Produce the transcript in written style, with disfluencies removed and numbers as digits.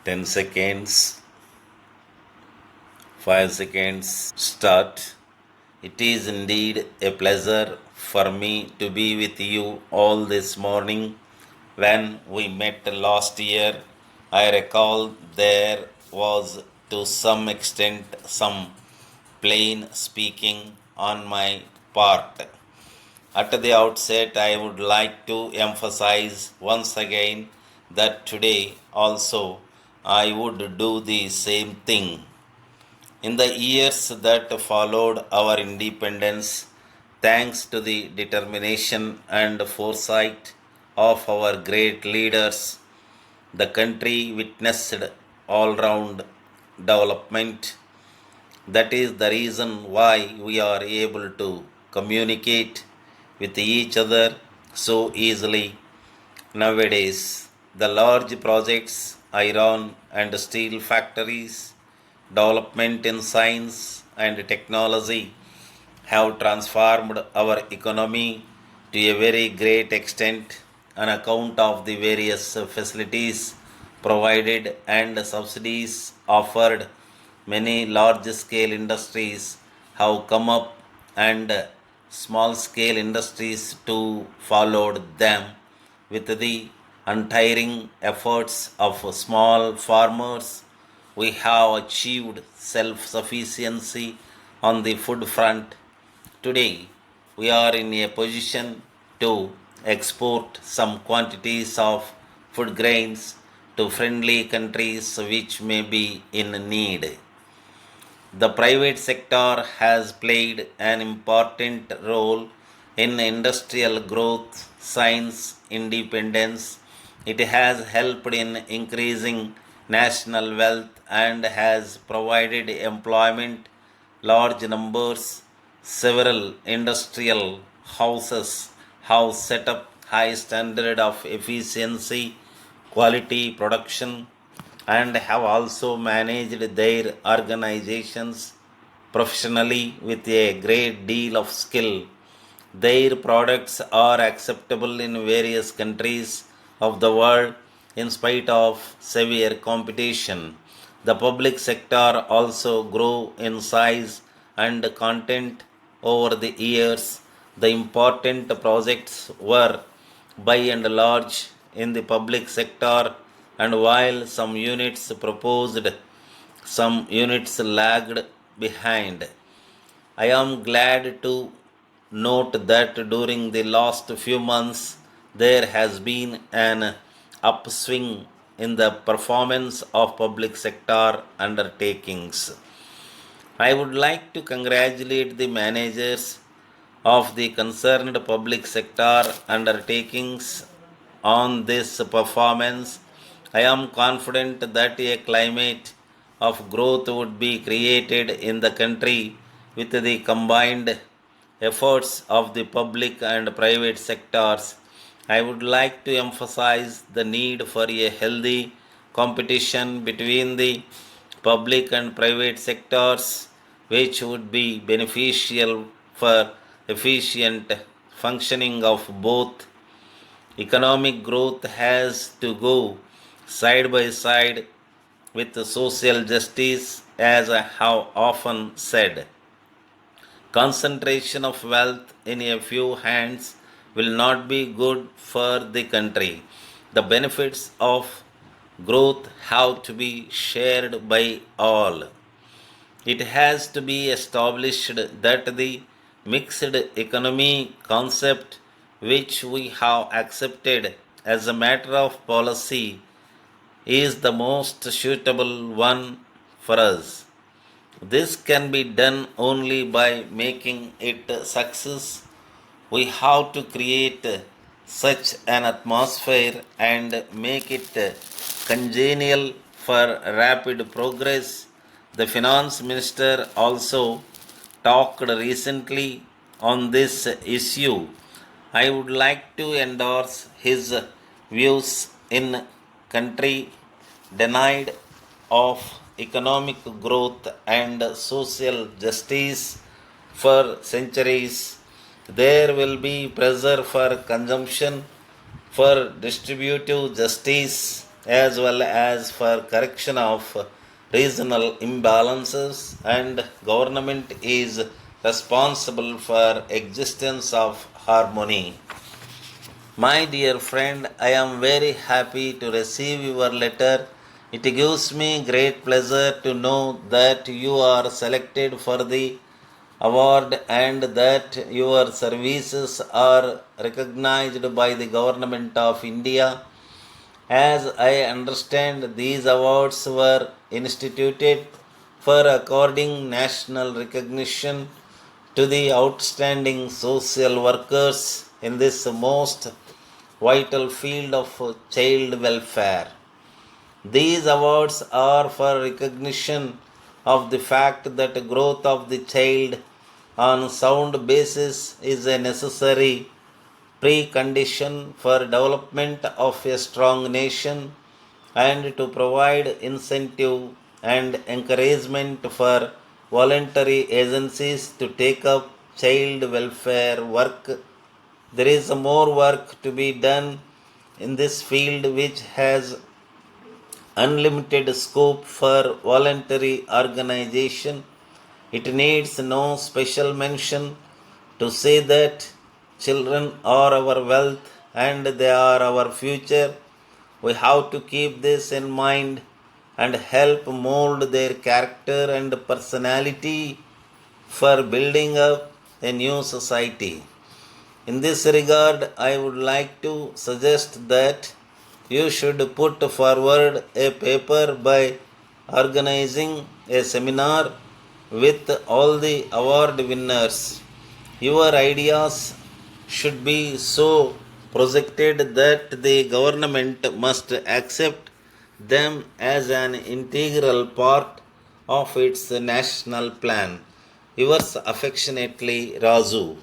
10 seconds, 5 seconds, start. It is indeed a pleasure for me to be with you all this morning. When we met last year, I recall there was to some extent some plain speaking on my part. At the outset, I would like to emphasize once again that today also I would do the same thing. In the years that followed our independence, thanks to the determination and foresight of our great leaders, the country witnessed all round development. That is the reason why we are able to communicate with each other so easily nowadays. The large projects, iron and steel factories, development in science and technology have transformed our economy to a very great extent on account of the various facilities provided and subsidies offered. Many large scale industries have come up and small scale industries too followed them. With the untiring efforts of small farmers, we have achieved self sufficiency on the food front. Today, we are in a position to export some quantities of food grains to friendly countries which may be in need. The private sector has played an important role in industrial growth, science independence. It has helped in increasing national wealth and has provided employment. Large numbers, several industrial houses have set up high standard of efficiency, quality production, and have also managed their organizations professionally with a great deal of skill. Their products are acceptable in various countries of the world in spite of severe competition. The public sector also grew in size and content over the years. The important projects were by and large in the public sector, and while some units proposed, some units lagged behind. I am glad to note that during the last few months there has been an upswing in the performance of public sector undertakings. I would like to congratulate the managers of the concerned public sector undertakings on this performance. I am confident that a climate of growth would be created in the country with the combined efforts of the public and private sectors. I would like to emphasize the need for a healthy competition between the public and private sectors, which would be beneficial for efficient functioning of both. Economic growth has to go side by side with social justice, as I have often said. Concentration of wealth in a few hands will not be good for the country. The benefits of growth have to be shared by all. It has to be established that the mixed economy concept, which we have accepted as a matter of policy, is the most suitable one for us. This can be done only by making it a success. We have to create such an atmosphere and make it congenial for rapid progress. The finance minister also talked recently on this issue. I would like to endorse his views in country denied of economic growth and social justice for centuries. There will be pressure for consumption, for distributive justice, as well as for correction of regional imbalances, and government is responsible for existence of harmony. My dear friend, I am very happy to receive your letter. It gives me great pleasure to know that you are selected for the award and that your services are recognized by the Government of India. As I understand, these awards were instituted for according national recognition to the outstanding social workers in this most vital field of child welfare. These awards are for recognition of the fact that growth of the child on sound basis is a necessary precondition for development of a strong nation, and to provide incentive and encouragement for voluntary agencies to take up child welfare work. There is more work to be done in this field, which has unlimited scope for voluntary organization. It needs no special mention to say that children are our wealth and they are our future. We have to keep this in mind and help mold their character and personality for building up a new society. In this regard, I would like to suggest that you should put forward a paper by organizing a seminar with all the award winners. Your ideas should be so projected that the government must accept them as an integral part of its national plan. Yours affectionately, Razu.